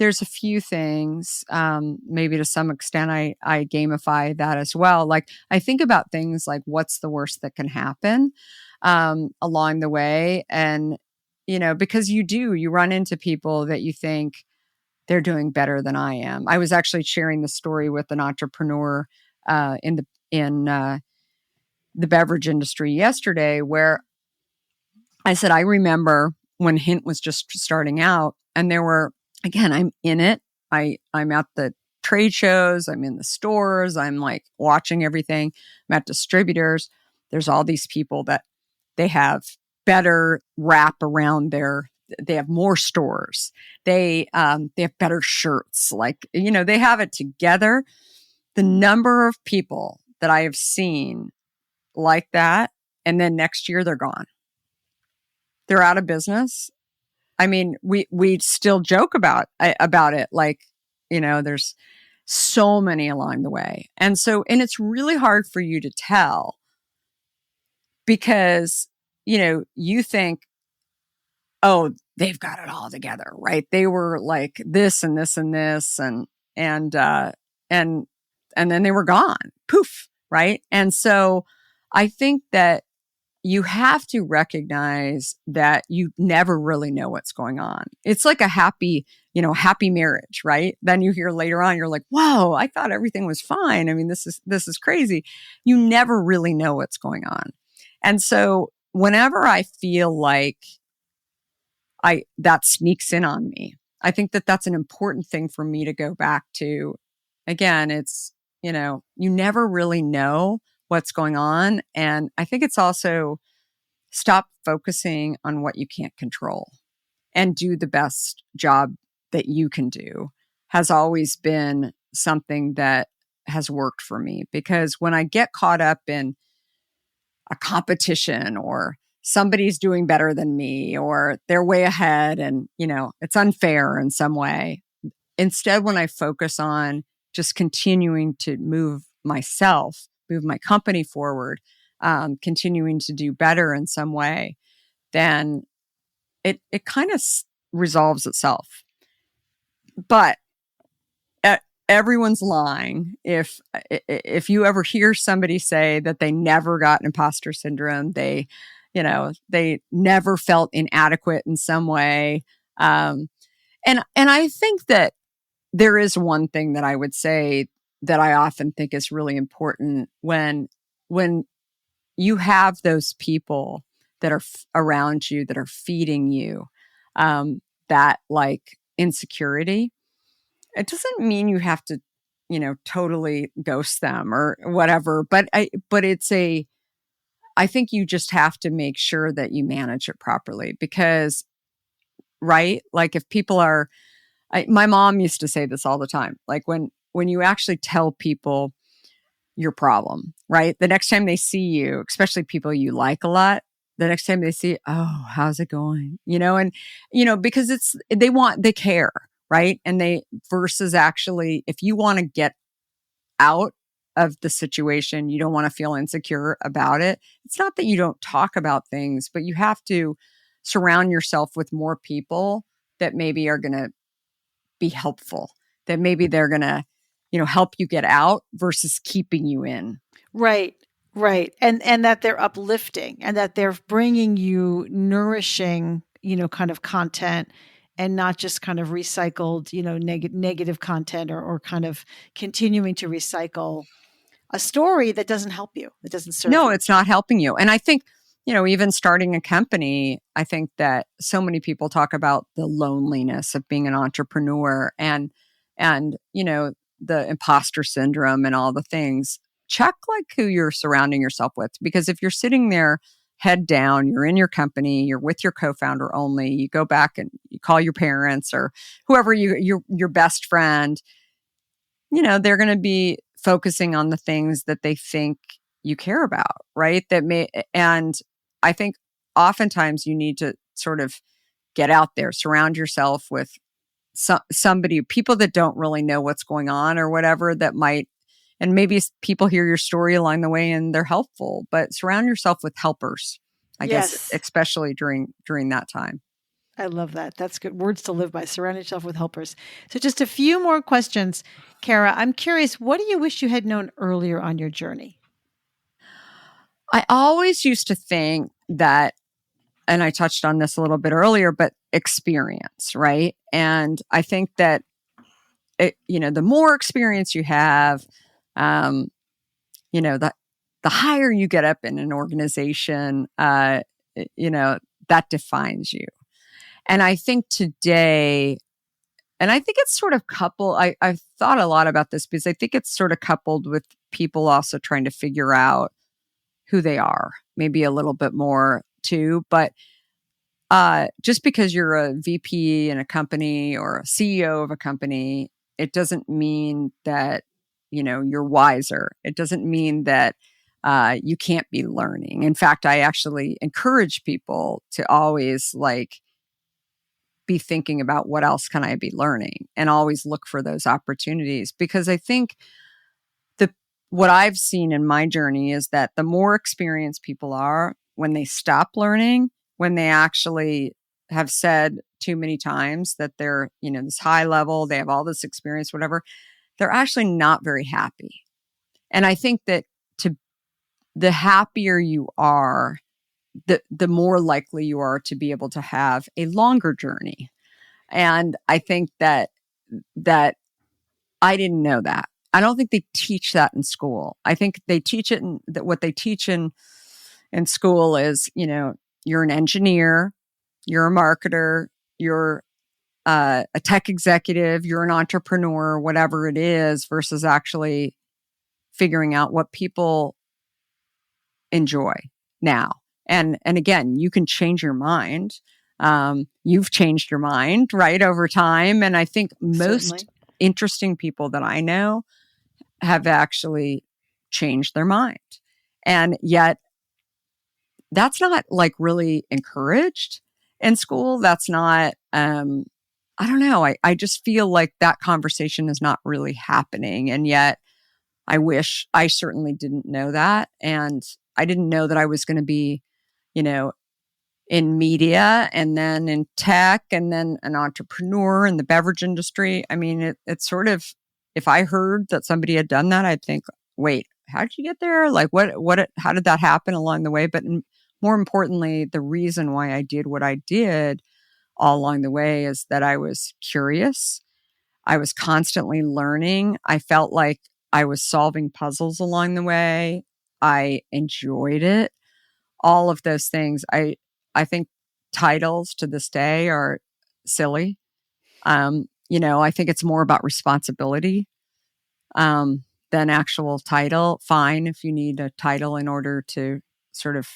a few things, maybe to some extent I gamify that as well. Like I think about things like what's the worst that can happen along the way. And, because you run into people that you think they're doing better than I am. I was actually sharing the story with an entrepreneur in the beverage industry yesterday, where I said, I remember when Hint was just starting out and there were, again, I'm in it. I'm at the trade shows. I'm in the stores. I'm like watching everything. I'm at distributors. There's all these people that they have better wrap around they have more stores. They have better shirts. Like, they have it together. The number of people that I have seen like that, and then next year they're gone. They're out of business. I mean, we still joke about it. Like, there's so many along the way. And it's really hard for you to tell because, you think, oh, they've got it all together, right? They were like this and this and this and then they were gone, poof, right? And so I think that you have to recognize that you never really know what's going on. It's like a happy happy marriage, right? Then you hear later on, you're like, whoa, I thought everything was fine. I mean, this is crazy. You never really know what's going on. And so whenever I feel like that sneaks in on me, I think that that's an important thing for me to go back to. Again, it's, you never really know what's going on. And I think it's also stop focusing on what you can't control and do the best job that you can do has always been something that has worked for me. Because when I get caught up in a competition or somebody's doing better than me or they're way ahead and, it's unfair in some way, instead, when I focus on just continuing to move my company forward, continuing to do better in some way, then it kind of resolves itself. But everyone's lying if you ever hear somebody say that they never got imposter syndrome, they never felt inadequate in some way. And I think that there is one thing that I would say that I often think is really important when you have those people that are around you that are feeding you that like insecurity. It doesn't mean you have to, totally ghost them or whatever, but I think you just have to make sure that you manage it properly because, right? Like if people are, my mom used to say this all the time, like when you actually tell people your problem, right? The next time they see you, especially people you like a lot, the next time they see, oh, how's it going? Because they care, right? And versus actually, if you want to get out of the situation, you don't want to feel insecure about it. It's not that you don't talk about things, but you have to surround yourself with more people that maybe are going to be helpful, that maybe they're going to, help you get out versus keeping you in. Right. Right. And that they're uplifting and that they're bringing you nourishing, kind of content and not just kind of recycled, negative content or kind of continuing to recycle a story that doesn't help you, that doesn't serve No, you. it's not helping you. And I think, even starting a company, I think that so many people talk about the loneliness of being an entrepreneur and, the imposter syndrome and all the things. Check like who you're surrounding yourself with, because if you're sitting there head down, you're in your company, you're with your co-founder only, you go back and you call your parents or whoever your best friend, they're going to be focusing on the things that they think you care about, right? And I think oftentimes you need to sort of get out there, surround yourself with people that don't really know what's going on or whatever that might, and maybe people hear your story along the way and they're helpful, but surround yourself with helpers, I guess, especially during that time. I love that. That's good words to live by. Surround yourself with helpers. So just a few more questions. Kara, I'm curious, what do you wish you had known earlier on your journey? I always used to think that, and I touched on this a little bit earlier, but experience, right? And I think that, the more experience you have, the higher you get up in an organization, that defines you. And I think today, and I think it's sort of I've thought a lot about this because I think it's sort of coupled with people also trying to figure out who they are, maybe a little bit more too. But just because you're a VP in a company or a CEO of a company, it doesn't mean that, you're wiser. It doesn't mean that you can't be learning. In fact, I actually encourage people to always be thinking about what else can I be learning and always look for those opportunities, because I think what I've seen in my journey is that the more experienced people are, when they stop learning, when they actually have said too many times that they're, this high level, they have all this experience, whatever, they're actually not very happy. And I think that the happier you are, the more likely you are to be able to have a longer journey. And I think that I didn't know that. I don't think they teach that in school. I think they teach it that what they teach in school is, you're an engineer, you're a marketer, you're a tech executive, you're an entrepreneur, whatever it is, versus actually figuring out what people enjoy now. And again, you can change your mind. You've changed your mind, right, over time. And I think most Certainly. interesting people that I know have actually changed their mind. And yet that's not like really encouraged in school. That's not, I don't know. I just feel like that conversation is not really happening. And yet I wish I certainly didn't know that. And I didn't know that I was going to be, you know, in media and then in tech and then an entrepreneur in the beverage industry. I mean, it's sort of, if I heard that somebody had done that, I'd think, wait, how did you get there? Like how did that happen along the way? But more importantly, the reason why I did what I did all along the way is that I was curious. I was constantly learning. I felt like I was solving puzzles along the way. I enjoyed it. All of those things. I think titles to this day are silly. I think it's more about responsibility than actual title. Fine if you need a title in order to sort of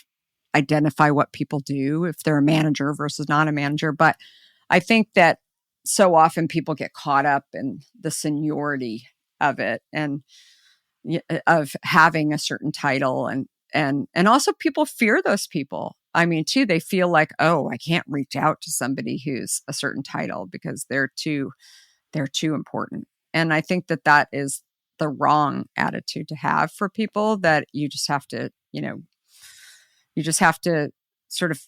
identify what people do, if they're a manager versus not a manager. But I think that so often people get caught up in the seniority of it and of having a certain title, and also people fear those people. I mean, too, they feel like, oh, I can't reach out to somebody who's a certain title because they're too important. And I think that is the wrong attitude to have for people, that you just have to, sort of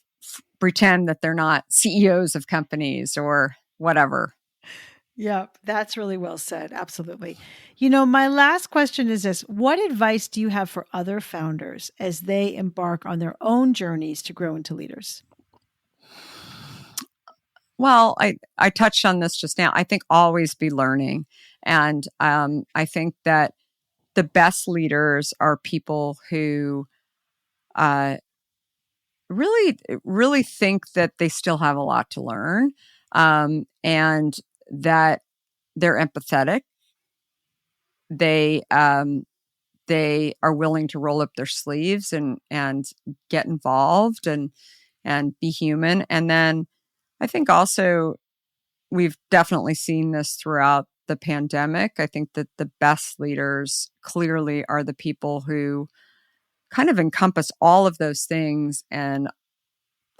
pretend that they're not CEOs of companies or whatever. Yeah, that's really well said. Absolutely. My last question is this: what advice do you have for other founders as they embark on their own journeys to grow into leaders? Well, I touched on this just now. I think always be learning. And I think that the best leaders are people who really, really think that they still have a lot to learn, and that they're empathetic. They are willing to roll up their sleeves and get involved and be human. And then I think also we've definitely seen this throughout the pandemic. I think that the best leaders clearly are the people who kind of encompass all of those things and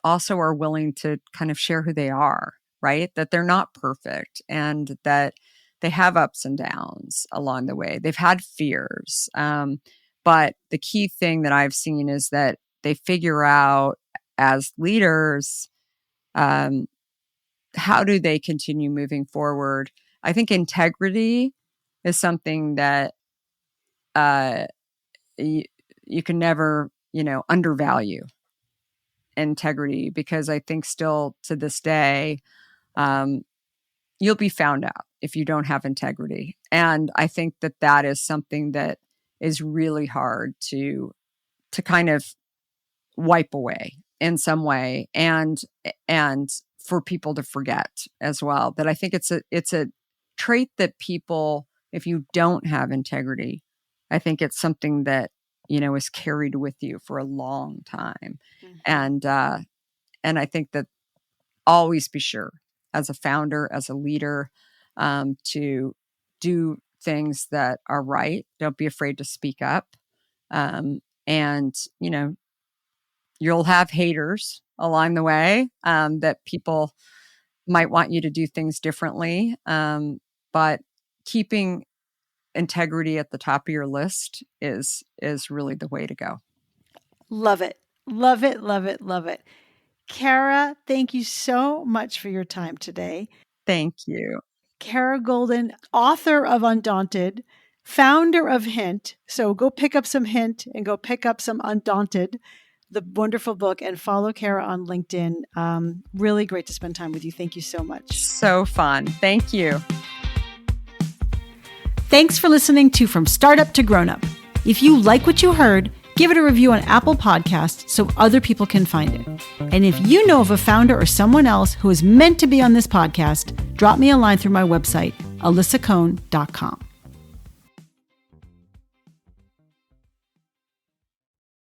also are willing to kind of share who they are, right? That they're not perfect and that they have ups and downs along the way. They've had fears. But the key thing that I've seen is that they figure out as leaders, how do they continue moving forward? I think integrity is something that you can never, undervalue integrity, because I think still to this day, you'll be found out if you don't have integrity. And I think that is something that is really hard to kind of wipe away in some way, and for people to forget as well. That I think it's a trait that people, if you don't have integrity, I think it's something that is carried with you for a long time. Mm-hmm. And I think that always be sure, as a founder, as a leader, to do things that are right. Don't be afraid to speak up. And you'll have haters along the way, that people might want you to do things differently. But keeping integrity at the top of your list is really the way to go. Love it. Love it. Love it. Love it. Kara, thank you so much for your time today. Thank you. Kara Goldin, author of Undaunted, founder of Hint. So go pick up some Hint and go pick up some Undaunted. the wonderful book and follow Kara on LinkedIn. Really great to spend time with you. Thank you so much. So fun. Thank you. Thanks for listening to From Startup to Grown Up. If you like what you heard, give it a review on Apple Podcasts so other people can find it. And if you know of a founder or someone else who is meant to be on this podcast, drop me a line through my website, alisacohn.com.